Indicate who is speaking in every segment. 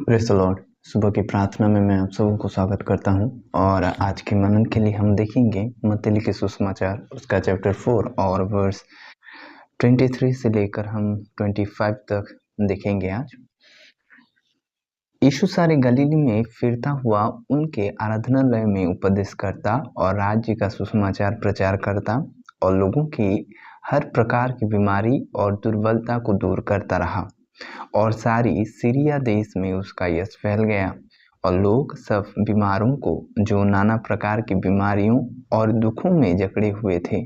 Speaker 1: Praise the Lord. सुबह की प्रार्थना में मैं आप सबों को स्वागत करता हूं और आज के मनन के लिए हम देखेंगे मत्ती लिखे सुसमाचार उसका चैप्टर 4 और वर्स 23 से लेकर हम 25 तक देखेंगे। आज यीशु सारे गलीली में फिरता हुआ उनके आराधनालय में उपदेश करता और राज्य का सुसमाचार प्रचार करता और लोगों की हर प्रकार की बीमारी और दुर्बलता को दूर करता रहा और सारी सीरिया देश में उसका यश फैल गया और लोग सब बीमारों को जो नाना प्रकार की बीमारियों और दुखों में जकड़े हुए थे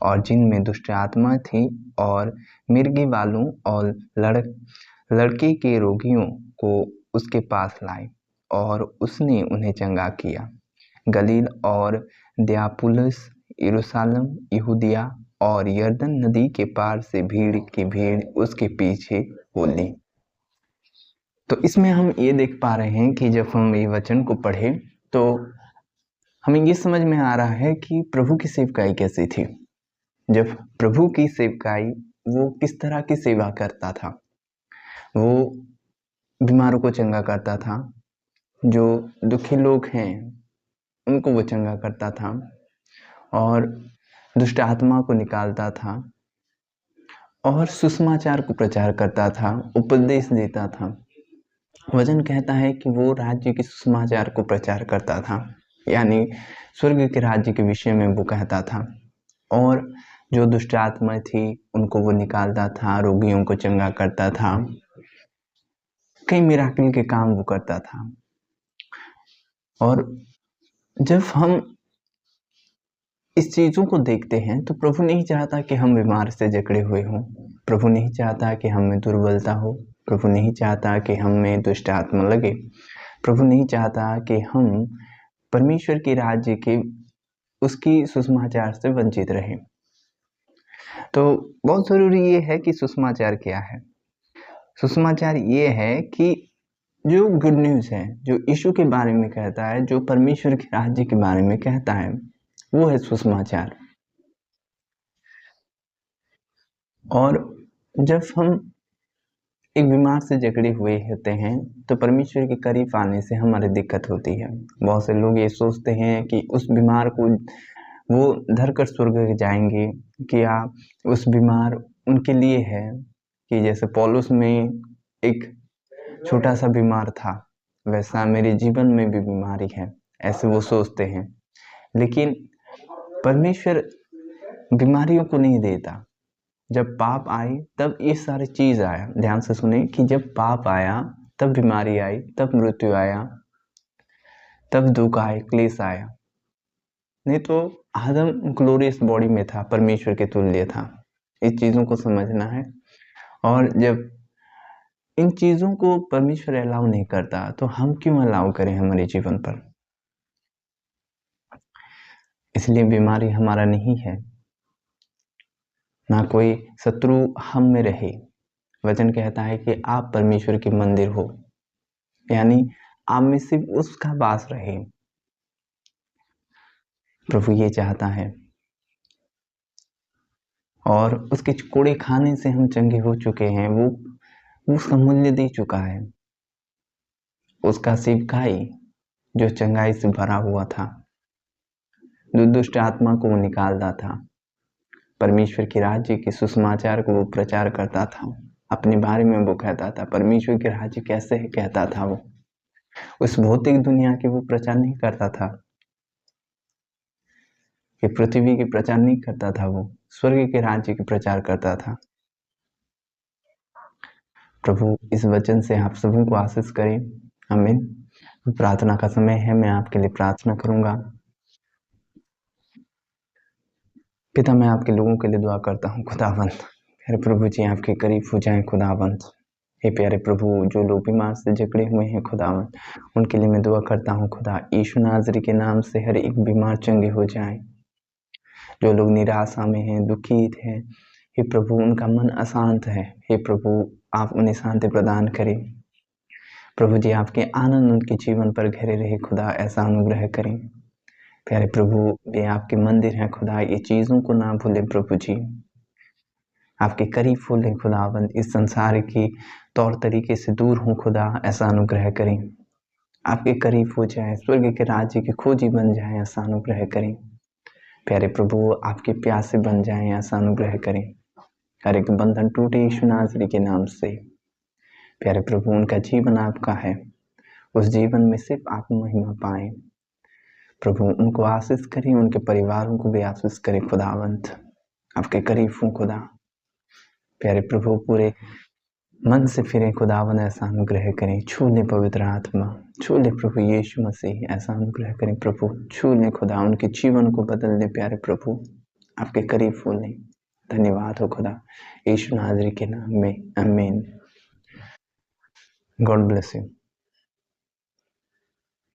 Speaker 1: और जिनमें दुष्ट आत्मा थी और मिर्गी वालों और लड़के के रोगियों को उसके पास लाए और उसने उन्हें चंगा किया। गलील और दियापुलिस, यरूशलेम, यहूदिया और यरदन नदी के पार से भीड़ की भीड़ उसके पीछे हो ली। तो इसमें हम ये देख पा रहे हैं कि जब हम ये वचन को पढ़े तो हमें ये समझ में आ रहा है कि प्रभु की सेवकाई कैसी थी। जब प्रभु की सेवकाई, वो किस तरह की सेवा करता था। वो बीमारों को चंगा करता था, जो दुखी लोग हैं उनको वो चंगा करता था और दुष्ट आत्मा को निकालता था और सुसमाचार को प्रचार करता था, उपदेश देता था। वचन कहता है कि वो राज्य के सुसमाचार को प्रचार करता था, यानी स्वर्ग के राज्य के विषय में वो कहता था और जो दुष्ट आत्मा थी उनको वो निकालता था, रोगियों को चंगा करता था, कई मिराकिल के काम वो करता था। और जब हम इस चीज़ों को देखते हैं तो प्रभु नहीं चाहता कि हम बीमार से जकड़े हुए हों, प्रभु नहीं चाहता कि हम में दुर्बलता हो, प्रभु नहीं चाहता कि हम में दुष्ट आत्मा लगे, प्रभु नहीं चाहता कि हम परमेश्वर के राज्य के उसकी सुसमाचार से वंचित रहें। तो बहुत ज़रूरी ये है कि सुसमाचार क्या है। सुसमाचार ये है कि जो गुड न्यूज़ है, जो यीशु के बारे में कहता है, जो परमेश्वर के राज्य के बारे में कहता है, वो है सुसमाचार। और जब हम एक बीमार से जकड़े हुए होते हैं तो परमेश्वर के करीब आने से हमारी दिक्कत होती है। बहुत से लोग ये सोचते हैं कि उस बीमार को वो धरकर स्वर्ग जाएंगे, क्या उस बीमार उनके लिए है कि जैसे पौलुस में एक छोटा सा बीमार था, वैसा मेरे जीवन में भी बीमारी है, ऐसे वो सोचते हैं। लेकिन परमेश्वर बीमारियों को नहीं देता। जब पाप आई तब ये सारी चीज़ आया। ध्यान से सुने कि जब पाप आया तब बीमारी आई, तब मृत्यु आया, तब दुख आए, क्लेश आया। नहीं तो आदम ग्लोरियस बॉडी में था, परमेश्वर के तुल्य था। इस चीज़ों को समझना है। और जब इन चीज़ों को परमेश्वर अलाउ नहीं करता तो हम क्यों अलाउ करें हमारे जीवन पर। इसलिए बीमारी हमारा नहीं है, ना कोई शत्रु हम में रहे। वचन कहता है कि आप परमेश्वर के मंदिर हो, यानी आप में सिर्फ उसका वास रहे। प्रभु ये चाहता है और उसके कोड़े खाने से हम चंगे हो चुके हैं। वो उसका मूल्य दे चुका है। उसका सेवकाई जो चंगाई से भरा हुआ था, जो दुष्ट आत्मा को वो निकालता था, परमेश्वर के राज्य के सुसमाचार को वो प्रचार करता था। अपने बारे में वो कहता था परमेश्वर के राज्य कैसे है, कहता था वो। उस भौतिक दुनिया के वो प्रचार नहीं करता था, कि पृथ्वी के प्रचार नहीं करता था, वो स्वर्ग के राज्य के प्रचार करता था। प्रभु इस वचन से आप सभी को आशीष करें। आमीन। प्रार्थना का समय है, मैं आपके लिए प्रार्थना करूंगा। पिता, मैं आपके लोगों के लिए दुआ करता हूँ खुदावंत। प्यारे प्रभु जी, आपके करीब हो जाएं खुदावंत। हे प्यारे प्रभु, जो लोग बीमार से जकड़े हुए हैं खुदावंत, उनके लिए मैं दुआ करता हूँ खुदा, यीशु नाज़री के नाम से हर एक बीमार चंगे हो जाएं। जो लोग निराशा में हैं, दुखित हैं, हे प्रभु उनका मन अशांत है, हे प्रभु आप उन्हें शांति प्रदान करें। प्रभु जी, आपके आनंद उनके जीवन पर घिरे रहे खुदा, ऐसा अनुग्रह करें। प्यारे प्रभु, ये आपके मंदिर हैं खुदा, ये चीज़ों को ना भूलें प्रभु जी। आपके करीब हो लें खुदावंद, इस संसार के तौर तरीके से दूर हूँ खुदा, ऐसा अनुग्रह करें। आपके करीब हो जाए, स्वर्ग के राज्य के खोजी बन जाए, ऐसा अनुग्रह करें। प्यारे प्रभु आपके प्यासे बन जाएं, ऐसा अनुग्रह करें। हर एक बंधन टूटे यीशु नासरी के नाम से। प्यारे प्रभु उनका जीवन आपका है, उस जीवन में सिर्फ आप महिमा पाएं। प्रभु उनको आशीष करें, उनके परिवारों को भी आशीष करें खुदावंत। आपके करीब हूँ खुदा। प्यारे प्रभु पूरे मन से फिरे खुदावन, ऐसा अनुग्रह करें। छू ले पवित्र आत्मा, छू ले प्रभु यीशु मसीह, ऐसा अनुग्रह करें प्रभु। छू ले खुदा, उनके जीवन को बदल दे प्यारे प्रभु, आपके करीब हो लें। धन्यवाद हो खुदा, यीशु नाज़री के नाम में, आमीन। God bless you.